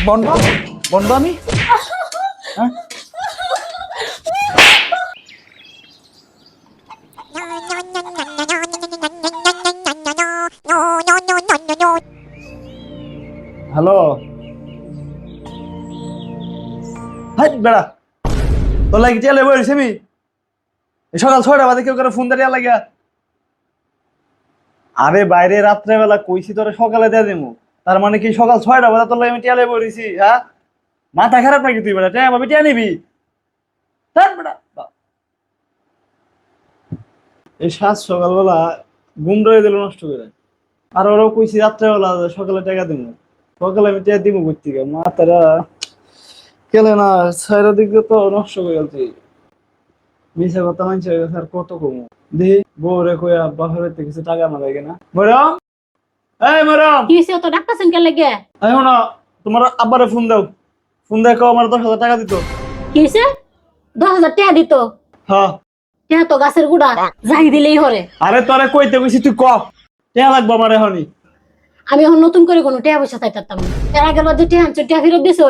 বন্ধ বন্ধ আমি হ্যাঁ হ্যালো হাই বেড়া তোর লাগি টিয়া লেবো আমি সকাল 6টা বাজে কেউ করে ফোন দাঁড়িয়ে লাগিয়া আরে বাইরে রাত্রেবেলা কইছি তোরে সকালে দিয়ে দেবো তার মানে কি সকাল 6টা বাজে তোর লাগি আমি টিয়া লেবো রইছি হ্যাঁ মাথা খারাপ নাকি তুই বেড়া টিয়া ভাবি টিয়া নিবি বেড়া এই সকালবেলা ঘুম রয়ে দিল নষ্ট করে আর ওরাও কইছি রাত্রেবেলা সকালে টাকা দিব সকালে আমি টাকা দিব করতে গিয়ে মাথাটা কেলে না ছয়টার দিকে তো নষ্ট করে গেছি মিশা কথা মানছে হয়ে গেছে আর কত কমো দি বউরে কইয়া বাপের বাড়িতে কিছু টাকা না লাগে না মরম এই মরম কি হইছে তো ডাক্তারছেন কে লাগে এই শোনো তোমার আব্বারে ফোন দাও ফোন দিয়ে কও আমার 10,000 টাকা দিত কি হইছে 10,000 টাকা দিত হ্যাঁ টাকা তো গাছের গুড়া যাই দিলেই হরে আরে তোরে কইতে কইছি তুই ক টাকা লাগবে আমার এখনই আমি এখন নতুন করে কোনো টাকা পয়সা চাইতাম না এর আগের বার যে টাকা আনছো টাকা ফেরত দিছ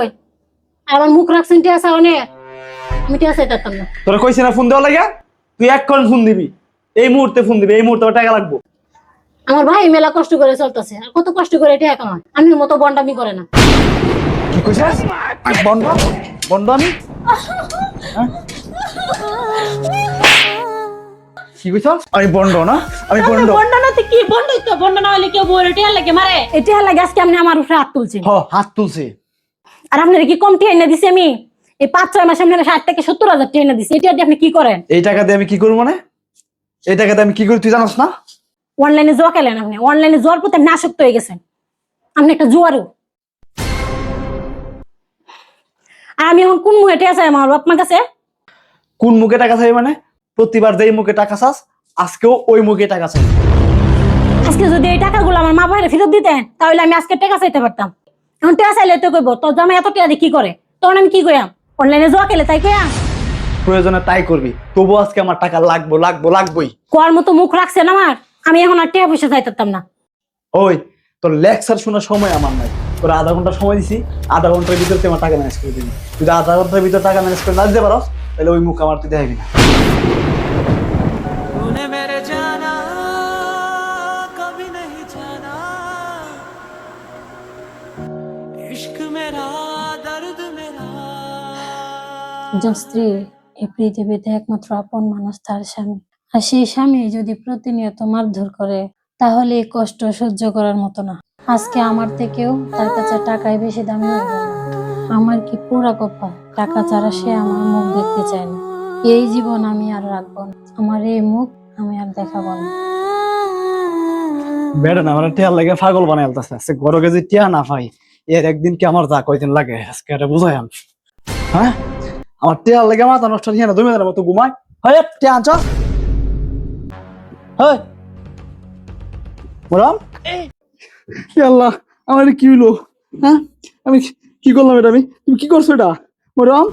আমার মুখ রাখছেন টাকা চাওনে আমি টাকা চাইতাম না তোরে কইছি না ফোন দেওয়া লাগে তুই এক্ষণ ফোন দিবি এই মুহূর্তে ফোন দিবি এই মুহূর্তে আমার টাকা লাগবে আমার ভাই মেলা কষ্ট করে চলতেছে আর কত কষ্ট করে টাকা কামায় আমি মতো বন্ডামি করে না কি কইছিস বন্ধ বন্ধ আমি হ্যাঁ? কি কইছ আমি বন্ধ না আমি বন্ধ বন্ড না তো কি বন্ডই তো বন্ড না হলে কেউ বউরে টাকা লাগে মারে এই টাকা লাগে আজকে আপনি আমার উপরে হাত তুলছেন হ হাত তুলছে আর আপনার কি কম টাকা এনে দিছি আমি এই 5-6 মাসে আপনার 60 থেকে 70,000 টাকা এনে দিছি এটা দিয়ে আপনি কি করেন এই টাকা দিয়ে আমি কি করব মানে এই টাকা দিয়ে আমি কি করি তুই জানাস না অনলাইনে জুয়া খেলেন আপনি অনলাইনে জুয়ার প্রতি আপনি আসক্ত হয়ে গেছেন আপনি একটা জুয়ারও আর আমি এখন কোন মুখে টাকা চাই আমার বাপ মার কাছে কোন মুখে টাকা চাই মানে প্রতিবার যেই মুখে টাকা চাস আজকেও ওই মুখে টাকা চাই আজকে যদি এই টাকাগুলো আমার মা বাইরে ফেরত দিতেন তাহলে আমি আজকে টাকা চাইতে পারতাম এখন টাকা চাইলে তো কইব তোর জামাই এত টাকা দিয়ে কি করে তখন আমি কি কইয়াম অনলাইনে জুয়া খেলে তাই কইয়াম প্রয়োজনে তাই করবি তবু আজকে আমার টাকা লাগবেই কোয়ার মতো মুখ রাখছেন আমার আমি এখন আর টাকা পয়সা চাইতাম না ওই তোর লেকচার শোনার সময় আমার নাই তোর আধা ঘন্টা সময় দিছি আধা ঘন্টার ভিতরে তুই আমার টাকা ম্যানেজ করে দিবি তুই যদি আধা ঘন্টার ভিতরে টাকা ম্যানেজ করে না দিতে পারো তাহলে ওই মুখ আমার তুই দেখাবি না একজন স্ত্রী এই পৃথিবীতে একমাত্র আপন মানুষ তার স্বামী আর সেই স্বামী যদি প্রতিনিয়ত মারধর করে তাহলে এই কষ্ট সহ্য করার মতো না আজকে আমার থেকেও তার কাছে টাকাই বেশি দামি হয়ে গেল আমার কি পুরা কপাল টাকা ছাড়া সে আমার মুখ দেখতে চায় না এই জীবন আমি আর রাখবো না আমার এই মুখ আমি আর দেখাবো না বেড়ে না মানে টিয়া লাগে পাগল বানাই আলতাছে আজকে গরো কেজি টিয়া না পাই এর একদিন কি আমার যা কয়দিন লাগে আজকে এটা বুঝাই আমি হ্যাঁ আমার টিয়া লাগে মাথা নষ্ট হয়ে না 2 মিনিটের মতো ঘুমাই হয় টিয়া আনছ হয় বলরাম কি আল্লাহ আমার কি হইলো হ্যাঁ আমি কি করলাম এটা আমি তুমি কি করছো এটা বলরাম